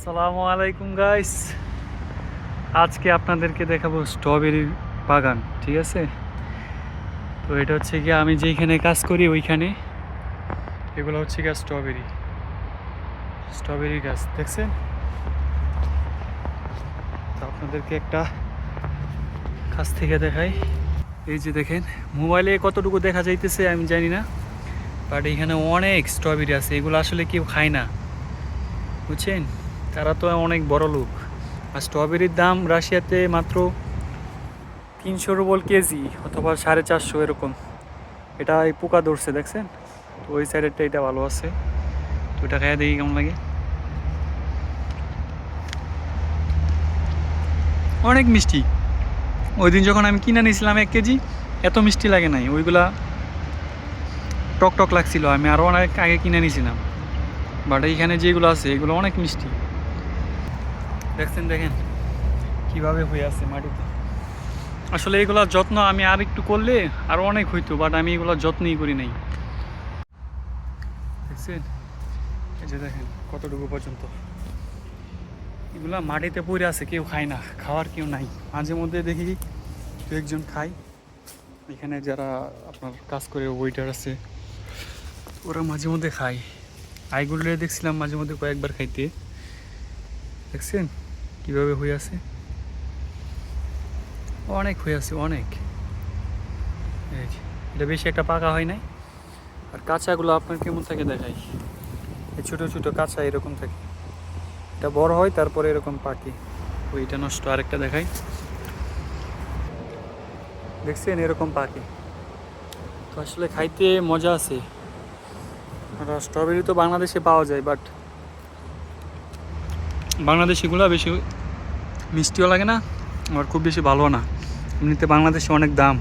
আসসালামু আলাইকুম গাইস। আজকে আপনাদেরকে দেখাবো স্ট্রবেরির বাগান, ঠিক আছে? তো এটা হচ্ছে গিয়ে আমি যেইখানে কাজ করি ওইখানে এগুলো হচ্ছে গিয়ে স্ট্রবেরি গাছ দেখছেন। তো আপনাদেরকে একটা কাছ থেকে দেখাই। এই যে দেখেন, মোবাইলে কতটুকু দেখা যাইতেছে আমি জানি না, বাট এখানে অনেক স্ট্রবেরি আছে। এগুলো আসলে কেউ খায় না, বুঝছেন? তারা তো অনেক বড় লোক। আর স্ট্রবেরির দাম রাশিয়াতে মাত্র 300 রুবল কেজি অথবা 450 এরকম। এটা এই পোকা ধরছে দেখছেন, তো ওই সাইডেরটা এটা ভালো আছে। তো এটা খাইয়া দেখি কেমন লাগে। অনেক মিষ্টি। ওই দিন যখন আমি কিনে নিয়েছিলাম 1 কেজি, এত মিষ্টি লাগে নাই, ওইগুলা টক টক লাগছিল। আমি আরও অনেক আগে কিনে নিয়েছিলাম, বাট এইখানে যেগুলো আছে এগুলো অনেক মিষ্টি। দেখছেন, দেখেন কীভাবে হয়ে আছে মাটিতে। আসলে এগুলোর যত্ন আমি আর একটু করলে আরও অনেক হইতো, বাট আমি এগুলোর যত্নই করি নাই। দেখছেন, এই যে দেখেন কতটুকু পর্যন্ত এগুলা মাটিতে পড়ে আছে, কেউ খায় না, খাওয়ার কেউ নাই। মাঝে মধ্যে দেখি দু একজন খায়, এখানে যারা আপনার কাজ করে ওয়েটার আছে ওরা মাঝে মধ্যে খায়। আইগুলো দেখছিলাম মাঝে মধ্যে কয়েকবার খাইতে। দেখছেন কীভাবে হয়ে আছে, অনেক হয়ে আছে অনেক। এটা বেশি একটা পাকা হয় নাই। আর কাঁচাগুলো আপনার কেমন থাকে দেখাই। এই ছোটো ছোটো কাঁচা এরকম থাকে, এটা বড় হয় তারপরে এরকম পাকে। ওইটা নষ্ট। আরেকটা দেখাই, দেখছেন এরকম পাকে। তো আসলে খাইতে মজা আছে। স্ট্রবেরি তো বাংলাদেশে পাওয়া যায়, বাট বাংলাদেশিগুলো বেশি মিষ্টিও লাগে না, আর খুব বেশি ভালো না। এমনিতে বাংলাদেশে অনেক দাম।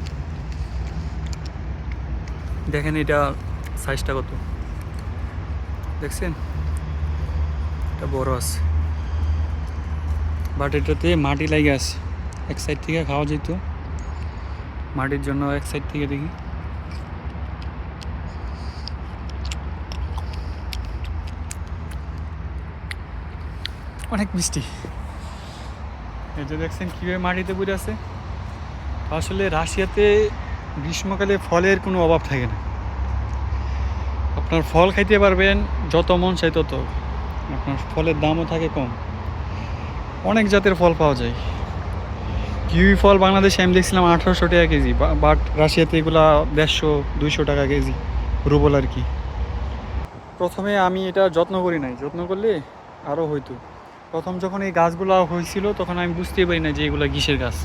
দেখেন এটা সাইজটা কত, দেখছেন? এটা বড় আছে, বাট এটাতে মাটি লাগে আছে। এক সাইড থেকে খাওয়া যেত, মাটির জন্য এক সাইড থেকে দেখি। অনেক মিষ্টি। এই যে দেখছেন কীভাবে মাটিতে পড়ে আছে। আসলে রাশিয়াতে গ্রীষ্মকালে ফলের কোনো অভাব থাকে না। আপনার ফল খাইতে পারবেন যত মন চাই তত। আপনার ফলের দামও থাকে কম, অনেক জাতের ফল পাওয়া যায়। কিউই ফল বাংলাদেশে আমি দেখছিলাম 1800 টাকা কেজি, বাট রাশিয়াতে এগুলা 150-200 টাকা কেজি, রুবল আর কি। প্রথমে আমি এটা যত্ন করি নাই, যত্ন করলে আরও হইতো। প্রথম যখন এই গাছগুলো হয়েছিল তখন আমি বুঝতেই পারি না যে এগুলো কিসের গাছ।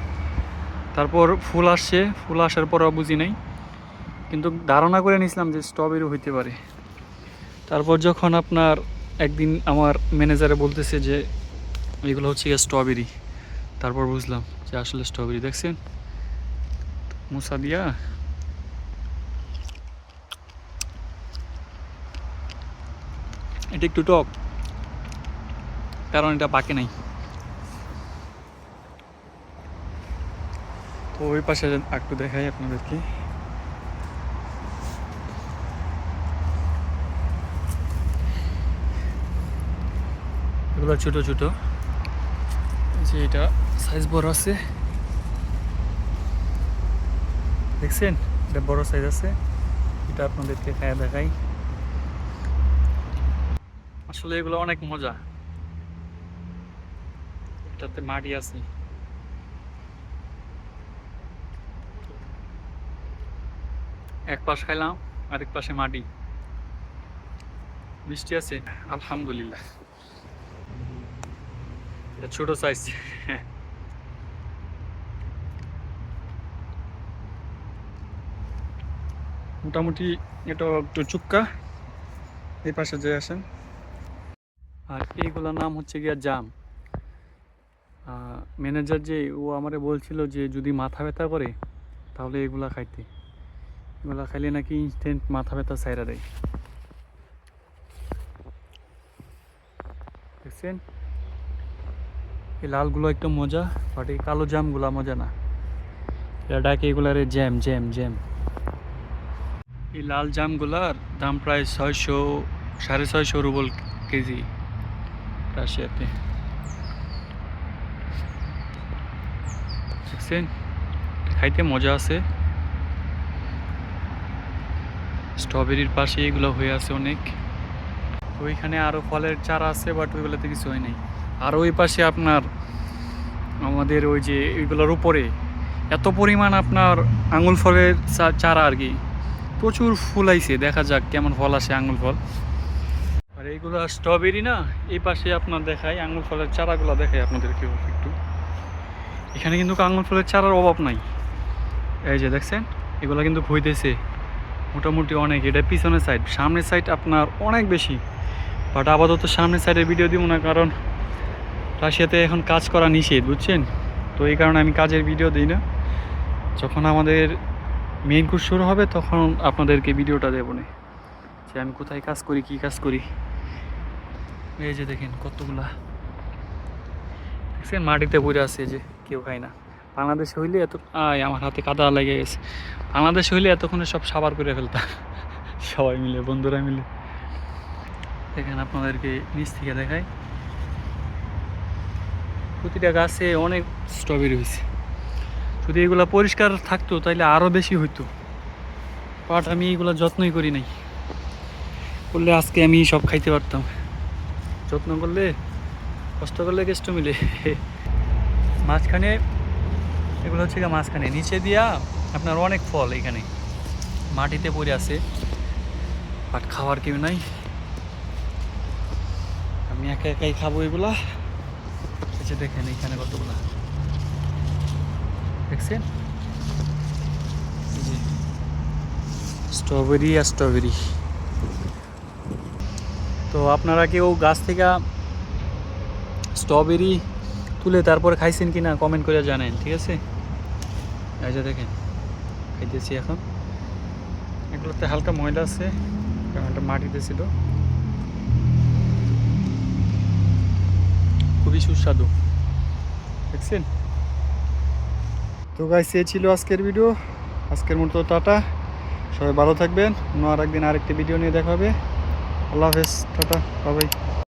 তারপর ফুল আসছে, ফুল আসার পরও বুঝি নাই, কিন্তু ধারণা করে নিয়েছিলাম যে স্ট্রবেরি হইতে পারে। তারপর যখন আপনার একদিন আমার ম্যানেজারে বলতেছে যে এগুলো হচ্ছে গিয়ে স্ট্রবেরি, তারপর বুঝলাম যে আসলে স্ট্রবেরি। দেখছেন মুসা দিয়া। এটা একটু টক, কারণ এটা পাকে নাই। তো ওই পাশে একটু দেখাই আপনাদেরকে। এগুলো ছোটো ছোটো, যে এটা সাইজ বড় আছে, দেখছেন এটা বড় সাইজ আছে। এটা আপনাদেরকে খায়া দেখাই। আসলে এগুলো অনেক মজা, এটাতে মাটি আছে। এক পাশ খাইলাম, আরেক পাশে মাটি, মিষ্টি আছে আলহামদুলিল্লাহ। এটা ছোট সাইজ। মোটামুটি এটা একটু চুক্কা। এই পাশে যে আসেন। আর এইগুলোর নাম হচ্ছে গিয়া জাম। ম্যানেজার যে ও আমারে বলছিল যে যদি মাথা ব্যথা করে তাহলে এগুলা খাইতে, এগুলা খাইলে নাকি ইনস্ট্যান্ট মাথা ব্যথা সাইরা দেয়। দেখছেন এই লালগুলো একটু মজা, বাট এই কালো জামগুলা মজা না। এটা ডাকে এগুলারে জ্যাম জ্যাম জ্যাম। এই লাল জামগুলার দাম প্রায় 600-650 রুবল কেজি রাশিয়াতে। দেখছেন, খাইতে মজা আছে। স্ট্রবেরির পাশে এগুলো হয়ে আছে অনেক। তো ওইখানে আরও ফলের চারা আছে, বাট ওইগুলোতে কিছু হয় নাই। আর ওই পাশে আপনার আমাদের ওই যে ওইগুলোর উপরে এত পরিমাণ আপনার আঙুল ফলের চারা আর কি, প্রচুর ফুল আইছে। দেখা যাক কেমন ফল আসে আঙুল ফল। আর এইগুলো স্ট্রবেরি না, এই পাশে আপনার দেখায় আঙুল ফলের চারাগুলো দেখায় আপনাদেরকে একটু। এখানে কিন্তু আঙুল ফলের চারার অভাব নাই। এই যে দেখছেন, এগুলো কিন্তু হইতেছে মোটামুটি অনেক। এটা পিছনের সাইড, সামনের সাইড আপনার অনেক বেশি, বাট আপাতত সামনের সাইডের ভিডিও দিব না, কারণ রাশিয়াতে এখন কাজ করা নিষেধ, বুঝছেন। তো এই কারণে আমি কাজের ভিডিও দিই না। যখন আমাদের মেইন কোর্স শুরু হবে তখন আপনাদেরকে ভিডিওটা দেবো না, যে আমি কোথায় কাজ করি, কী কাজ করি। এই যে দেখেন কতগুলা, দেখছেন মাটিতে পড়ে আছে, যে কেউ খায় না। বাংলাদেশ হইলে এত আমার হাতে কাদা লেগে গেছে। বাংলাদেশ হইলে এতক্ষণে সব সাবার করে ফেলতাম সবাই মিলে, বন্ধুরা মিলে। দেখেন আপনাদেরকে নিচ থেকে দেখায়, প্রতিটা গাছে অনেক স্ট্রবেরি হয়েছে। যদি এগুলো পরিষ্কার থাকতো তাহলে আরও বেশি হইতো, বাট আমি এগুলো যত্নই করি নাই। করলে আজকে আমি সব খাইতে পারতাম। যত্ন করলে, কষ্ট করলে কেষ্ট মিলে। মাঝখানে এগুলো হচ্ছে গিয়ে মাঝখানে, নিচে দিয়া আপনার অনেক ফল এখানে মাটিতে পড়ে আছে, বাট খাওয়ার কেউ নাই। আমি একা একাই খাবো এগুলা। এসে দেখেন এইখানে কতগুলা, দেখছেন স্ট্রবেরি আর স্ট্রবেরি। তো আপনারা কেউ গাছ থেকে স্ট্রবেরি তুলে তারপরে খাইছেন কি না কমেন্ট করে জানেন, ঠিক আছে। এই যে দেখেন খাইতেছি এখন। এগুলোতে হালকা ময়লা আছে, কারণ এটা মাটিতে ছিল। খুবই সুস্বাদু, দেখছেন। তো গাইস, এই ছিল আজকের ভিডিও। আজকের মতো টাটা, সবাই ভালো থাকবেন। অন্য আর একদিন আরেকটি ভিডিও নিয়ে দেখা হবে। আল্লাহ হাফেজ, টাটা, বাই বাই।